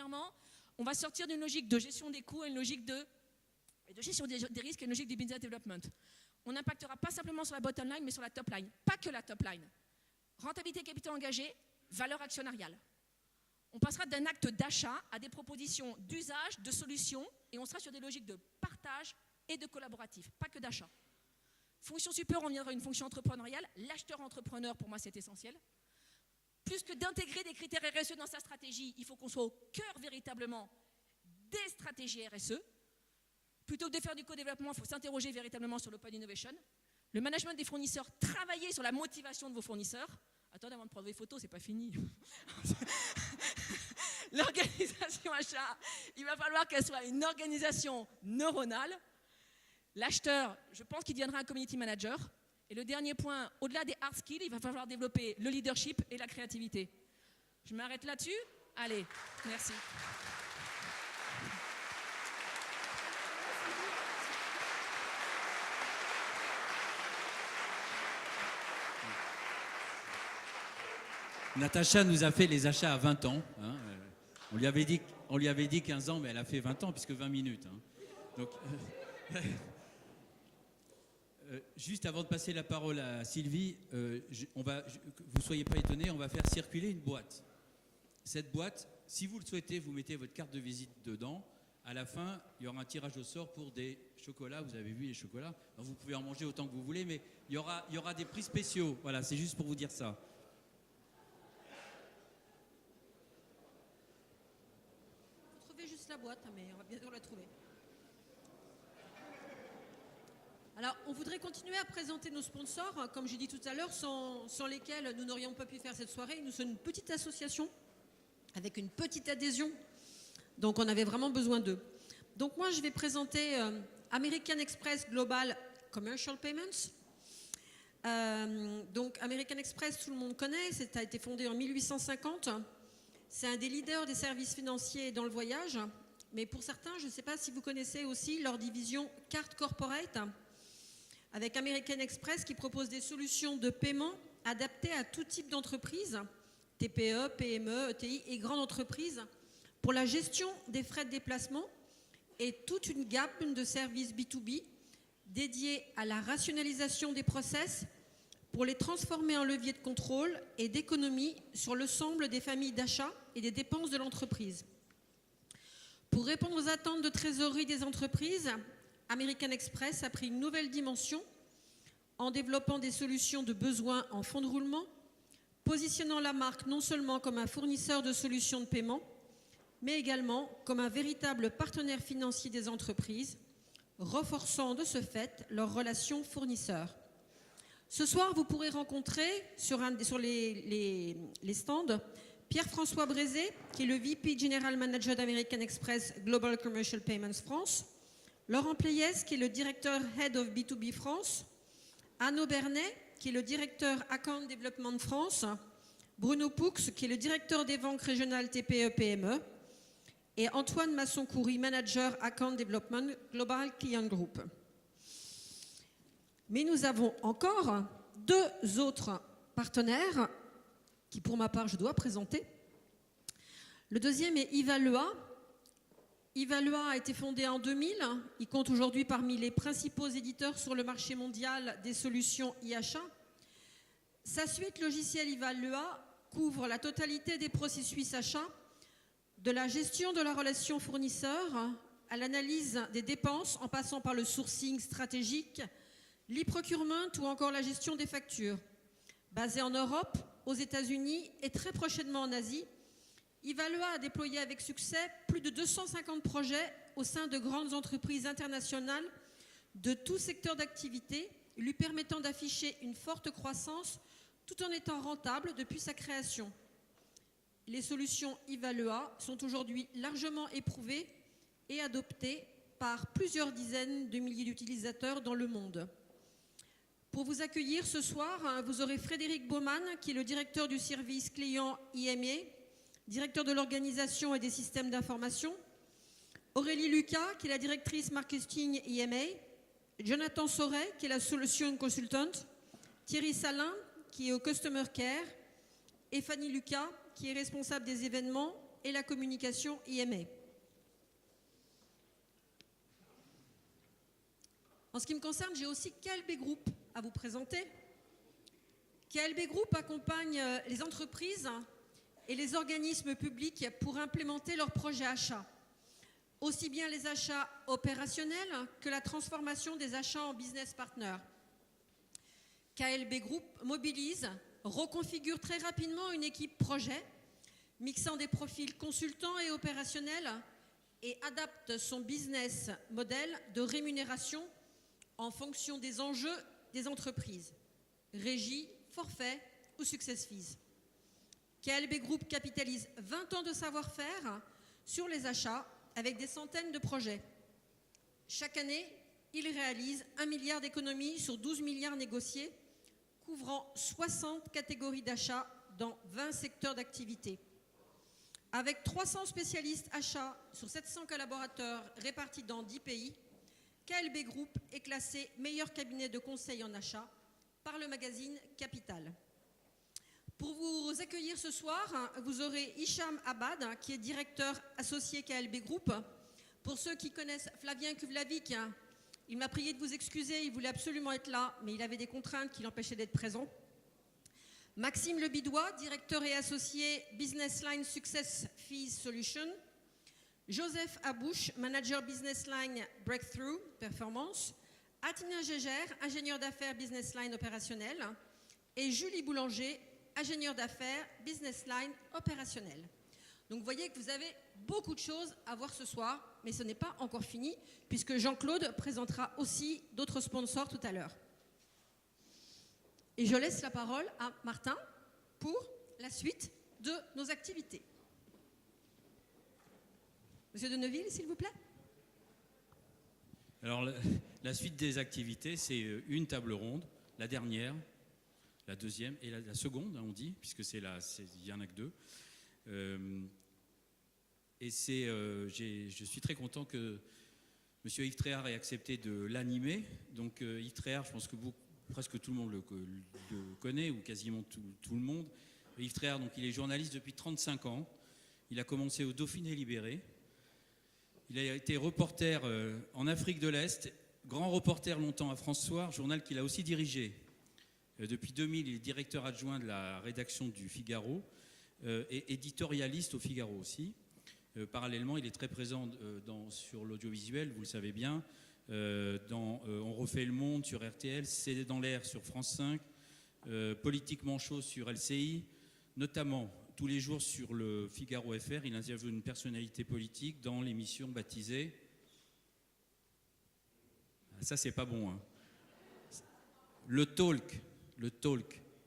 Premièrement, on va sortir d'une logique de gestion des coûts à une logique de gestion des risques et une logique du business development. On n'impactera pas simplement sur la bottom line, mais sur la top line. Pas que la top line. Rentabilité capital engagé, valeur actionnariale. On passera d'un acte d'achat à des propositions d'usage, de solutions, et on sera sur des logiques de partage et de collaboratif, pas que d'achat. Fonction supérieure, on viendra à une fonction entrepreneuriale. L'acheteur entrepreneur, pour moi, c'est essentiel. Plus que d'intégrer des critères RSE dans sa stratégie, il faut qu'on soit au cœur véritablement des stratégies RSE. Plutôt que de faire du co-développement, il faut s'interroger véritablement sur l'open innovation. Le management des fournisseurs, travailler sur la motivation de vos fournisseurs. Attendez, avant de prendre des photos, c'est pas fini. L'organisation achat, il va falloir qu'elle soit une organisation neuronale. L'acheteur, je pense qu'il deviendra un community manager. Et le dernier point, au-delà des hard skills, il va falloir développer le leadership et la créativité. Je m'arrête là-dessus. Allez, merci. Natacha nous a fait les achats à 20 ans. Hein. On lui avait dit 15 ans, mais elle a fait 20 ans, puisque 20 minutes. Hein. Donc, juste avant de passer la parole à Sylvie, vous ne soyez pas étonnés, on va faire circuler une boîte. Cette boîte, si vous le souhaitez, vous mettez votre carte de visite dedans. À la fin, il y aura un tirage au sort pour des chocolats. Vous avez vu les chocolats. Alors, vous pouvez en manger autant que vous voulez, mais il y aura des prix spéciaux. Voilà, c'est juste pour vous dire ça. Juste la boîte, mais on va bientôt la trouver. Alors, on voudrait continuer à présenter nos sponsors, comme j'ai dit tout à l'heure, sans lesquels nous n'aurions pas pu faire cette soirée. Nous sommes une petite association avec une petite adhésion, donc on avait vraiment besoin d'eux. Donc moi, je vais présenter American Express Global Commercial Payments. Donc American Express, tout le monde connaît, ça a été fondé en 1850. C'est un des leaders des services financiers dans le voyage, mais pour certains, je ne sais pas si vous connaissez aussi leur division Card Corporate, avec American Express qui propose des solutions de paiement adaptées à tout type d'entreprise, TPE, PME, ETI et grandes entreprises, pour la gestion des frais de déplacement et toute une gamme de services B2B dédiés à la rationalisation des process pour les transformer en levier de contrôle et d'économie sur l'ensemble des familles d'achat et des dépenses de l'entreprise. Pour répondre aux attentes de trésorerie des entreprises, American Express a pris une nouvelle dimension en développant des solutions de besoin en fonds de roulement, positionnant la marque non seulement comme un fournisseur de solutions de paiement, mais également comme un véritable partenaire financier des entreprises, renforçant de ce fait leurs relations fournisseurs. Ce soir, vous pourrez rencontrer sur les stands Pierre-François Brézé, qui est le VP General Manager d'American Express Global Commercial Payments France, Laurent Pléiès, qui est le directeur Head of B2B France, Arnaud Bernet, qui est le directeur Account Development France, Bruno Poux, qui est le directeur des ventes régionales TPE-PME, et Antoine Masson-Coury, Manager Account Development Global Client Group. Mais nous avons encore deux autres partenaires qui, pour ma part, je dois présenter. Le deuxième est Evalua. Evalua a été fondé en 2000. Il compte aujourd'hui parmi les principaux éditeurs sur le marché mondial des solutions e-achat. Sa suite logicielle Evalua couvre la totalité des processus achats, de la gestion de la relation fournisseur à l'analyse des dépenses en passant par le sourcing stratégique, l'e-procurement ou encore la gestion des factures. Basé en Europe, aux États-Unis et très prochainement en Asie, Evalua a déployé avec succès plus de 250 projets au sein de grandes entreprises internationales de tout secteur d'activité, lui permettant d'afficher une forte croissance tout en étant rentable depuis sa création. Les solutions Evalua sont aujourd'hui largement éprouvées et adoptées par plusieurs dizaines de milliers d'utilisateurs dans le monde. Pour vous accueillir ce soir, vous aurez Frédéric Baumann, qui est le directeur du service client IMA, directeur de l'organisation et des systèmes d'information, Aurélie Lucas, qui est la directrice marketing IMA, Jonathan Sauret, qui est la solution consultant, Thierry Salin, qui est au Customer Care, et Fanny Lucas, qui est responsable des événements et la communication IMA. En ce qui me concerne, j'ai aussi KLB Group à vous présenter. KLB Group accompagne les entreprises et les organismes publics pour implémenter leurs projets achats, aussi bien les achats opérationnels que la transformation des achats en business partner. KLB Group mobilise, reconfigure très rapidement une équipe projet, mixant des profils consultants et opérationnels, et adapte son business model de rémunération en fonction des enjeux des entreprises, régie, forfait ou success fees. KLB Group capitalise 20 ans de savoir-faire sur les achats avec des centaines de projets. Chaque année, il réalise 1 milliard d'économies sur 12 milliards négociés, couvrant 60 catégories d'achats dans 20 secteurs d'activité. Avec 300 spécialistes achats sur 700 collaborateurs répartis dans 10 pays, KLB Group est classé meilleur cabinet de conseil en achat par le magazine Capital. Pour vous accueillir ce soir, vous aurez Hicham Abad, qui est directeur associé KLB Group. Pour ceux qui connaissent Flavien Kuvlavik, il m'a prié de vous excuser, il voulait absolument être là, mais il avait des contraintes qui l'empêchaient d'être présent. Maxime Lebidois, directeur et associé Business Line Success Fees Solution. Joseph Abouche, manager Business Line Breakthrough Performance. Atina Gégère, ingénieur d'affaires Business Line opérationnel. Et Julie Boulanger, ingénieur d'affaires Business Line opérationnel. Donc vous voyez que vous avez beaucoup de choses à voir ce soir, mais ce n'est pas encore fini, puisque Jean-Claude présentera aussi d'autres sponsors tout à l'heure. Et je laisse la parole à Martin pour la suite de nos activités. Monsieur de Neuville, s'il vous plaît. Alors, la suite des activités, c'est une table ronde, la dernière, la deuxième et la seconde, on dit, puisque il n'y en a que deux. Et je suis très content que M. Yves Tréhard ait accepté de l'animer. Donc, Yves Tréhard, je pense que presque tout le monde le connaît, ou quasiment tout le monde. Yves Tréhard, donc, il est journaliste depuis 35 ans. Il a commencé au Dauphiné Libéré. Il a été reporter en Afrique de l'Est, grand reporter longtemps à France Soir, journal qu'il a aussi dirigé. Depuis 2000, il est directeur adjoint de la rédaction du Figaro et éditorialiste au Figaro aussi. Parallèlement, il est très présent sur l'audiovisuel, vous le savez bien, On refait le monde sur RTL, C'est dans l'air sur France 5, Politiquement chaud sur LCI, notamment tous les jours sur le Figaro FR, il interviewe une personnalité politique dans l'émission baptisée... Ça, c'est pas bon. Hein. Le talk.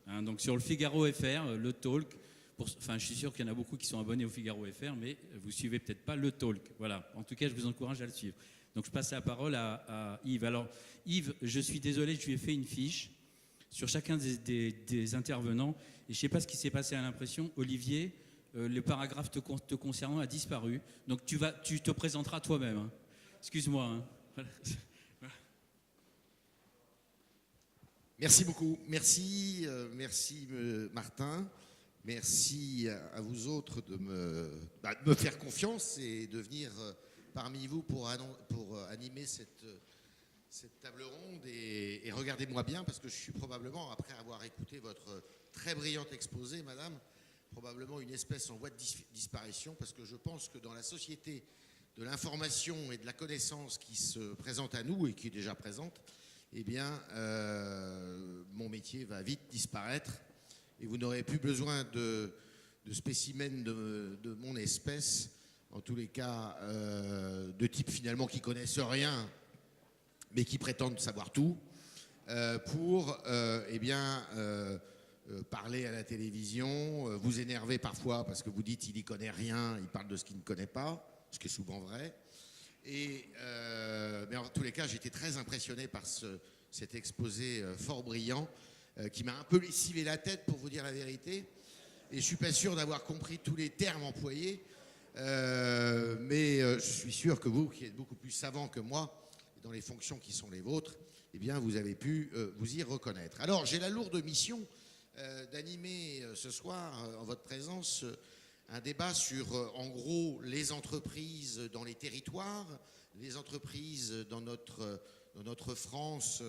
Hein, donc sur le Figaro FR, le talk. Enfin, je suis sûr qu'il y en a beaucoup qui sont abonnés au Figaro FR, mais vous suivez peut-être pas le talk. Voilà. En tout cas, je vous encourage à le suivre. Donc, je passe la parole à Yves. Alors, Yves, je suis désolé, je lui ai fait une fiche sur chacun des intervenants. Et je ne sais pas ce qui s'est passé à l'impression. Olivier, le paragraphe te concernant a disparu. Donc, tu te présenteras toi-même. Hein. Excuse-moi. Hein. Voilà. Merci beaucoup. Merci Martin. Merci à vous autres de me faire confiance et de venir parmi vous pour animer cette table ronde. Et regardez-moi bien, parce que je suis probablement, après avoir écouté votre très brillant exposé, madame, probablement une espèce en voie de disparition, parce que je pense que dans la société de l'information et de la connaissance qui se présente à nous et qui est déjà présente, eh bien, mon métier va vite disparaître et vous n'aurez plus besoin de spécimens de mon espèce, en tous les cas, de types finalement qui connaissent rien, mais qui prétendent savoir tout, pour parler à la télévision, vous énerver parfois parce que vous dites il n'y connaît rien, il parle de ce qu'il ne connaît pas, ce qui est souvent vrai. Mais en tous les cas, j'étais très impressionné par cet exposé fort brillant qui m'a un peu lessivé la tête, pour vous dire la vérité. Et je ne suis pas sûr d'avoir compris tous les termes employés, mais je suis sûr que vous, qui êtes beaucoup plus savant que moi, dans les fonctions qui sont les vôtres, eh bien, vous avez pu vous y reconnaître. Alors, j'ai la lourde mission d'animer ce soir, en votre présence, un débat sur, en gros, les entreprises dans les territoires, les entreprises dans notre France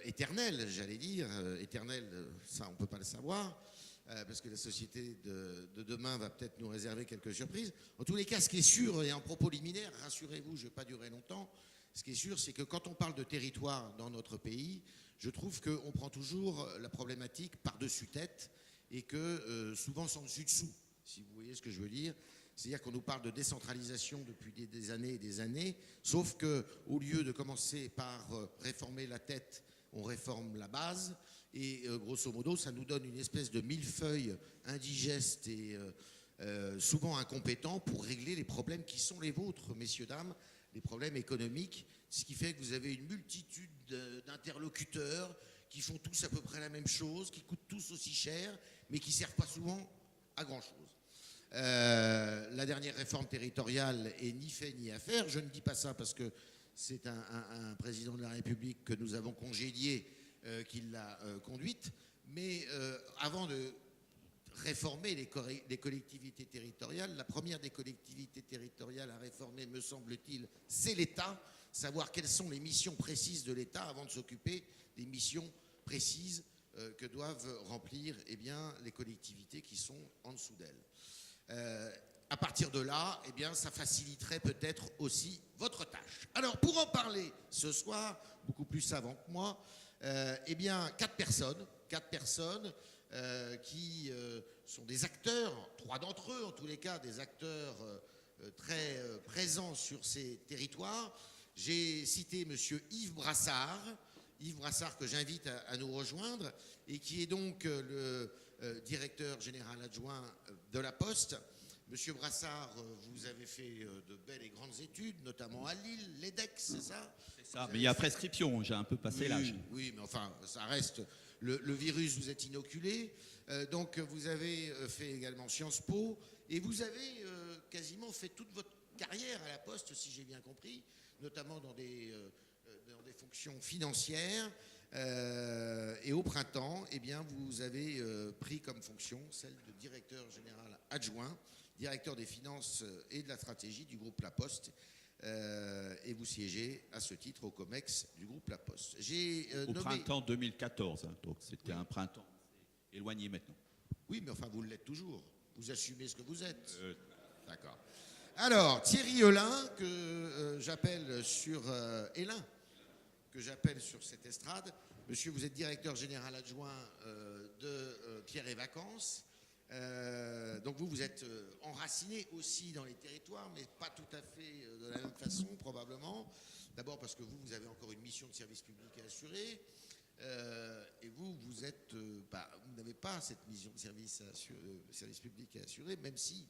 éternelle, j'allais dire. Éternelle, ça, on ne peut pas le savoir, parce que la société de demain va peut-être nous réserver quelques surprises. En tous les cas, ce qui est sûr, et en propos liminaire, rassurez-vous, je ne vais pas durer longtemps, ce qui est sûr, c'est que quand on parle de territoire dans notre pays, je trouve qu'on prend toujours la problématique par-dessus tête et que souvent sans dessus-dessous, si vous voyez ce que je veux dire. C'est-à-dire qu'on nous parle de décentralisation depuis des années et des années, sauf qu'au lieu de commencer par réformer la tête, on réforme la base, et grosso modo, ça nous donne une espèce de millefeuille indigeste et souvent incompétent pour régler les problèmes qui sont les vôtres, messieurs, dames, les problèmes économiques, ce qui fait que vous avez une multitude d'interlocuteurs qui font tous à peu près la même chose, qui coûtent tous aussi cher, mais qui ne servent pas souvent à grand-chose. La dernière réforme territoriale est ni fait ni à faire. Je ne dis pas ça parce que c'est un président de la République que nous avons congédié qui l'a conduite, mais avant de réformer les collectivités territoriales, la première des collectivités territoriales à réformer, me semble-t-il, c'est l'État, savoir quelles sont les missions précises de l'État avant de s'occuper des missions précises que doivent remplir les collectivités qui sont en dessous d'elles. À partir de là, ça faciliterait peut-être aussi votre tâche. Alors, pour en parler ce soir, beaucoup plus savants que moi, quatre personnes qui sont des acteurs, 3 d'entre eux en tous les cas, des acteurs très présents sur ces territoires. J'ai cité M. Yves Brassard que j'invite à nous rejoindre et qui est donc le directeur général adjoint de la Poste. Monsieur Brassard, vous avez fait de belles et grandes études, notamment à Lille, l'EDEC, c'est ça? C'est ça, mais il y a prescription, j'ai un peu passé l'âge. Oui, mais enfin, ça reste... Le virus, vous êtes inoculé, donc vous avez fait également Sciences Po, et vous avez quasiment fait toute votre carrière à la Poste, si j'ai bien compris, notamment dans des fonctions financières, et au printemps, vous avez pris comme fonction celle de directeur général adjoint, directeur des finances et de la stratégie du groupe La Poste, et vous siégez à ce titre au COMEX du groupe La Poste. Au printemps 2014, donc c'était un printemps éloigné maintenant. Oui, mais enfin vous l'êtes toujours. Vous assumez ce que vous êtes. D'accord. Alors, Thierry Helin, que j'appelle sur cette estrade. Monsieur, vous êtes directeur général adjoint de Pierre et Vacances. Donc vous êtes enraciné aussi dans les territoires, mais pas tout à fait de la même façon probablement. D'abord parce que vous avez encore une mission de service public à assurer, et vous n'avez pas cette mission de service public à assurer, même si.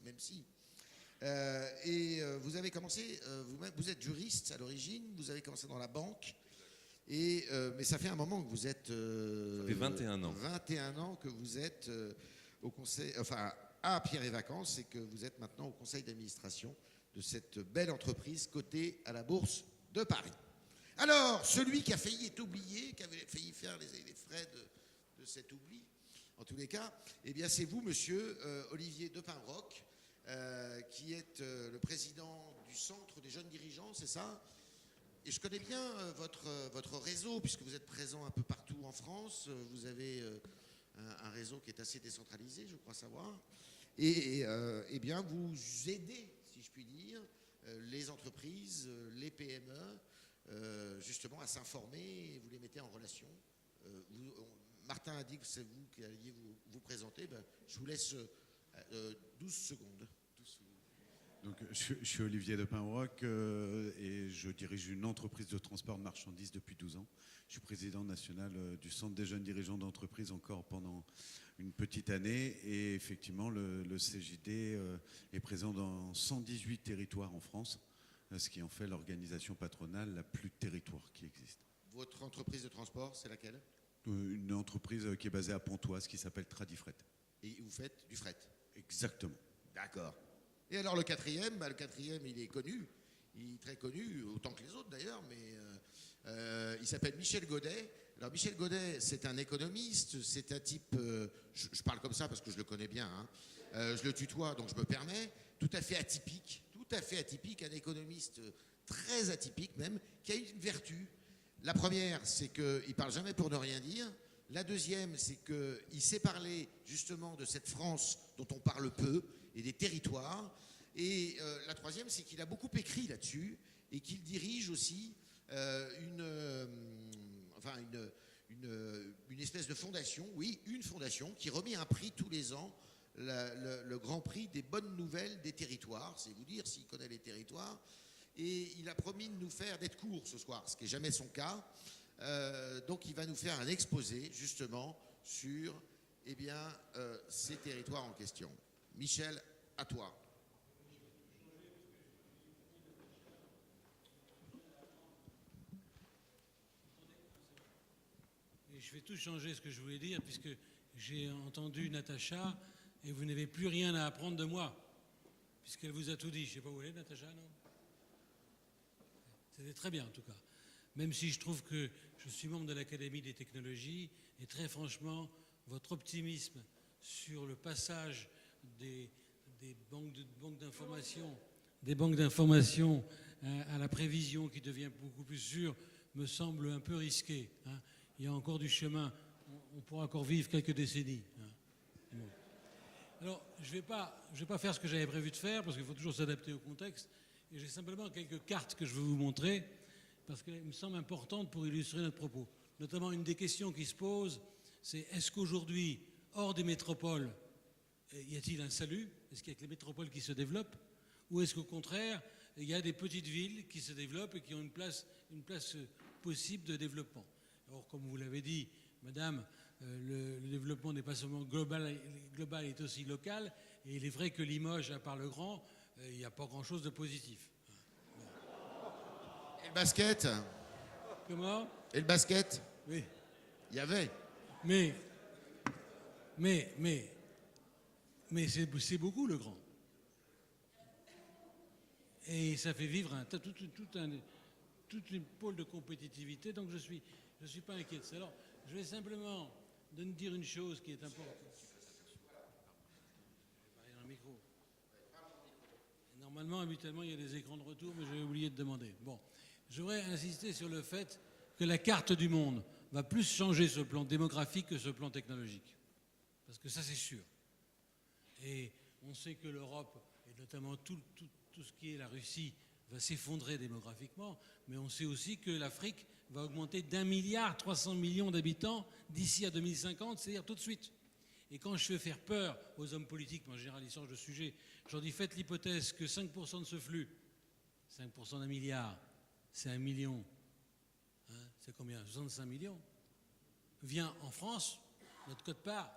Et vous avez commencé, vous êtes juriste à l'origine, vous avez commencé dans la banque, mais ça fait un moment que vous êtes... ça fait 21 ans. 21 ans que vous êtes... au conseil, à Pierre et Vacances, et que vous êtes maintenant au conseil d'administration de cette belle entreprise cotée à la Bourse de Paris. Alors, celui qui a failli être oublié, qui avait failli faire les frais de cet oubli, en tous les cas, c'est vous, monsieur Olivier Depinroc, qui êtes le président du Centre des jeunes dirigeants, c'est ça? Et je connais bien votre réseau, puisque vous êtes présent un peu partout en France. Vous avez... un réseau qui est assez décentralisé, je crois savoir. Et vous aidez, si je puis dire, les entreprises, les PME, justement à s'informer, et vous les mettez en relation. Martin a dit que c'est vous qui alliez vous présenter. Je vous laisse 12 secondes. Donc, je suis Olivier Depinroc et je dirige une entreprise de transport de marchandises depuis 12 ans. Je suis président national du Centre des jeunes dirigeants d'entreprise encore pendant une petite année. Et effectivement, le CJD est présent dans 118 territoires en France, ce qui en fait l'organisation patronale la plus territoire qui existe. Votre entreprise de transport, c'est laquelle? Une entreprise qui est basée à Pontoise qui s'appelle Tradifret. Et vous faites du fret? Exactement. D'accord. Et alors le quatrième, il est connu, il est très connu, autant que les autres d'ailleurs, mais Il s'appelle Michel Godet. Alors Michel Godet, c'est un économiste, c'est un type, je parle comme ça parce que je le connais bien, hein. Je le tutoie donc je me permets, tout à fait atypique, un économiste très atypique même, qui a une vertu. La première, c'est qu'il ne parle jamais pour ne rien dire. La deuxième, c'est qu'il sait parler justement de cette France dont on parle peu et des territoires. Et la troisième, c'est qu'il a beaucoup écrit là-dessus et qu'il dirige aussi une espèce de fondation, oui, une fondation qui remet un prix tous les ans, le grand prix des bonnes nouvelles des territoires. C'est vous dire s'il connaît les territoires. Et il a promis de nous faire d'être court ce soir, ce qui n'est jamais son cas. Donc il va nous faire un exposé justement sur ces territoires en question. Michel, à toi. Et je vais tout changer ce que je voulais dire puisque j'ai entendu Natacha et vous n'avez plus rien à apprendre de moi puisqu'elle vous a tout dit. Je ne sais pas où elle est, Natacha, non? C'était très bien en tout cas. Même si je trouve que je suis membre de l'Académie des technologies et très franchement, votre optimisme sur le passage des banques d'informations à la prévision qui devient beaucoup plus sûre me semble un peu risqué, hein. Il y a encore du chemin, on pourra encore vivre quelques décennies, hein. Bon. Alors, je vais pas faire ce que j'avais prévu de faire parce qu'il faut toujours s'adapter au contexte. Et j'ai simplement quelques cartes que je veux vous montrer parce qu'elles me semblent importantes pour illustrer notre propos. Notamment, une des questions qui se pose, c'est est-ce qu'aujourd'hui, hors des métropoles, y a-t-il un salut? Est-ce qu'il y a que les métropoles qui se développent? Ou est-ce qu'au contraire, il y a des petites villes qui se développent et qui ont une place possible de développement? Or, comme vous l'avez dit, madame, le développement n'est pas seulement global, il est aussi local. Et il est vrai que Limoges, à part le grand, il n'y a pas grand-chose de positif. Et le basket? Comment? Et le basket? Oui. Il y avait. Mais c'est beaucoup le grand. Et ça fait vivre tout une pôle de compétitivité, donc je suis pas inquiet de ça. Alors, je vais simplement dire une chose qui est importante. Dans le micro. Normalement, habituellement, il y a des écrans de retour, mais j'ai oublié de demander. Bon, je voudrais insister sur le fait que la carte du monde va plus changer sur le plan démographique que sur le plan technologique. Parce que ça, c'est sûr. Et on sait que l'Europe, et notamment tout ce qui est la Russie, va s'effondrer démographiquement, mais on sait aussi que l'Afrique va augmenter d'1,3 milliard d'habitants d'ici à 2050, c'est-à-dire tout de suite. Et quand je veux faire peur aux hommes politiques, en général ils changent de sujet, je leur dis faites l'hypothèse que 5% de ce flux, 5% d'1 milliard, c'est 1 million, hein, c'est combien? 65 millions, vient en France, notre quote-part,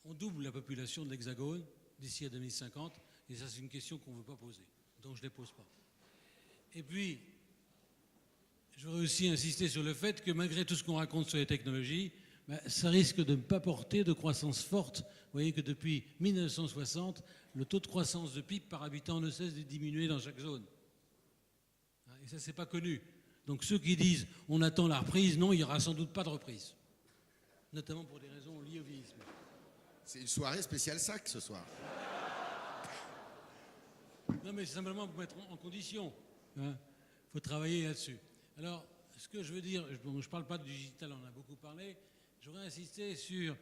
on double la population de l'Hexagone d'ici à 2050, et ça c'est une question qu'on ne veut pas poser, donc je ne les pose pas. Et puis, je voudrais aussi insister sur le fait que malgré tout ce qu'on raconte sur les technologies, ça risque de ne pas porter de croissance forte. Vous voyez que depuis 1960, le taux de croissance de PIB par habitant ne cesse de diminuer dans chaque zone. Et ça, c'est pas connu. Donc ceux qui disent on attend la reprise, non, il n'y aura sans doute pas de reprise. Notamment pour des raisons liées au vieillissement. C'est une soirée spéciale SAC ce soir. Non, mais c'est simplement pour mettre en condition. Il faut travailler là-dessus. Alors, ce que je veux dire, je ne parle pas du digital, on en a beaucoup parlé, je voudrais insister sur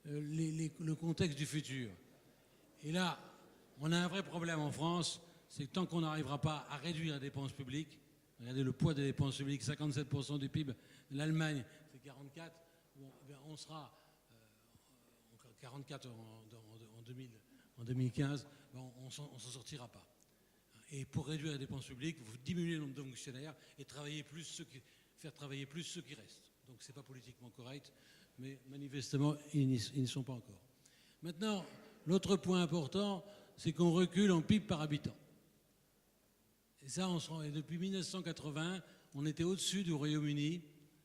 le contexte du futur. Et là, on a un vrai problème en France, c'est que tant qu'on n'arrivera pas à réduire la dépense publique, regardez le poids des dépenses publiques, 57% du PIB, l'Allemagne, c'est 44%, bon, on sera 44% en 2015, bon, on ne s'en sortira pas. Et pour réduire la dépense publique, il faut diminuer le nombre de fonctionnaires et faire travailler plus ceux qui restent. Donc ce n'est pas politiquement correct, mais manifestement, ils n'y sont pas encore. Maintenant, l'autre point important, c'est qu'on recule en PIB par habitant. Et ça, et depuis 1980, on était au-dessus du Royaume-Uni.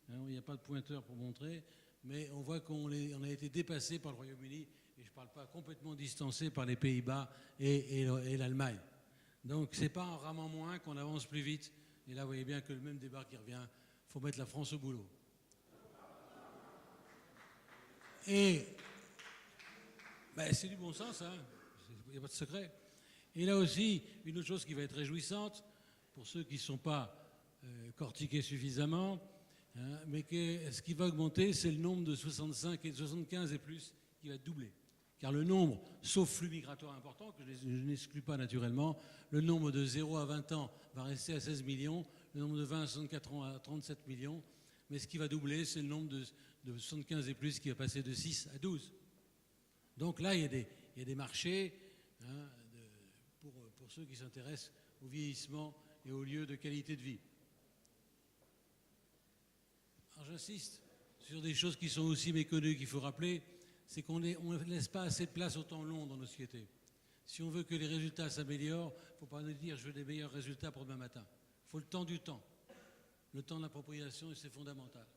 Il n'y a pas de pointeur pour montrer, mais on voit qu'on a été dépassé par le Royaume-Uni, et je ne parle pas complètement distancé par les Pays-Bas et l'Allemagne. Donc, ce n'est pas en ramant moins qu'on avance plus vite, Et là, vous voyez bien que le même débat qui revient, il faut mettre la France au boulot. Et ben, c'est du bon sens, hein. Il n'y a pas de secret. Et là aussi, une autre chose qui va être réjouissante, pour ceux qui ne sont pas cortiqués suffisamment, hein, mais ce qui va augmenter, c'est le nombre de 65 et de 75 et plus qui va doubler. Car le nombre, sauf flux migratoire important, que je n'exclus pas naturellement, le nombre de 0 à 20 ans va rester à 16 millions, le nombre de 20 à 64 ans à 37 millions, mais ce qui va doubler, c'est le nombre de 75 et plus qui va passer de 6 à 12. Donc là, il y a des marchés, hein, pour ceux qui s'intéressent au vieillissement et aux lieux de qualité de vie. Alors j'insiste sur des choses qui sont aussi méconnues qu'il faut rappeler, c'est qu'on ne laisse pas assez de place au temps long dans nos sociétés. Si on veut que les résultats s'améliorent, il ne faut pas nous dire je veux des meilleurs résultats pour demain matin. Il faut le temps du temps. Le temps de l'appropriation, c'est fondamental.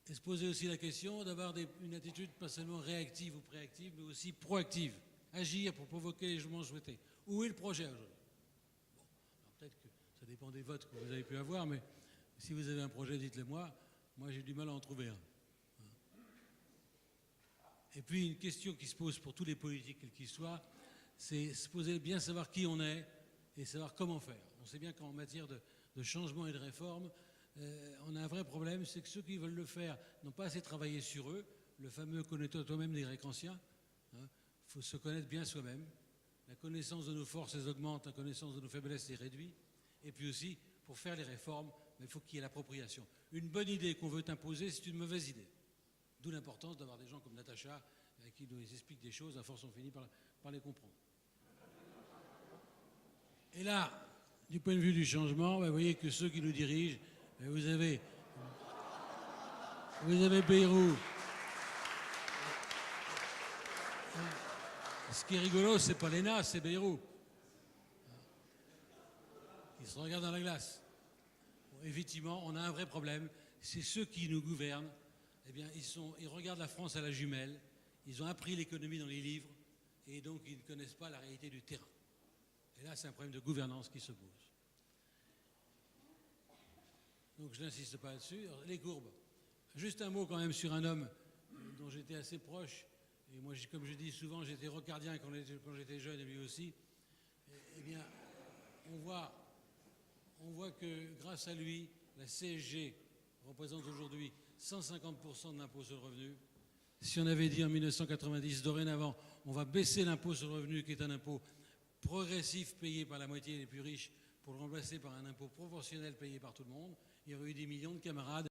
Et se poser aussi la question d'avoir une attitude pas seulement réactive ou préactive, mais aussi proactive. Agir pour provoquer les changements souhaités. Où est le projet aujourd'hui? Bon, peut-être que ça dépend des votes que vous avez pu avoir, mais si vous avez un projet, dites-le moi. Moi, j'ai du mal à en trouver un. Et puis, une question qui se pose pour tous les politiques, quels qu'ils soient, c'est se poser bien savoir qui on est et savoir comment faire. On sait bien qu'en matière de changement et de réforme, on a un vrai problème, c'est que ceux qui veulent le faire n'ont pas assez travaillé sur eux. Le fameux « connais-toi toi-même » des Grecs anciens. Il faut se connaître bien soi-même. La connaissance de nos forces les augmente, la connaissance de nos faiblesses les réduit. Et puis aussi, pour faire les réformes, il faut qu'il y ait l'appropriation. Une bonne idée qu'on veut imposer, c'est une mauvaise idée. D'où l'importance d'avoir des gens comme Natacha qui nous expliquent des choses, à force on finit par les comprendre. Et là, du point de vue du changement, vous voyez que ceux qui nous dirigent, vous avez Bayrou. Ce qui est rigolo, c'est pas l'ENA, c'est Bayrou. Ils se regardent dans la glace. Bon, effectivement, on a un vrai problème. C'est ceux qui nous gouvernent. Eh bien, ils regardent la France à la jumelle. Ils ont appris l'économie dans les livres. Et donc, ils ne connaissent pas la réalité du terrain. Et là, c'est un problème de gouvernance qui se pose. Donc, je n'insiste pas là-dessus. Les courbes. Juste un mot quand même sur un homme dont j'étais assez proche. Et moi, comme je dis souvent, j'étais rocardien quand j'étais jeune et lui aussi. Eh bien, on voit que grâce à lui, la CSG représente aujourd'hui 150% de l'impôt sur le revenu. Si on avait dit en 1990, dorénavant, on va baisser l'impôt sur le revenu, qui est un impôt progressif payé par la moitié des plus riches, pour le remplacer par un impôt proportionnel payé par tout le monde, il y aurait eu des millions de camarades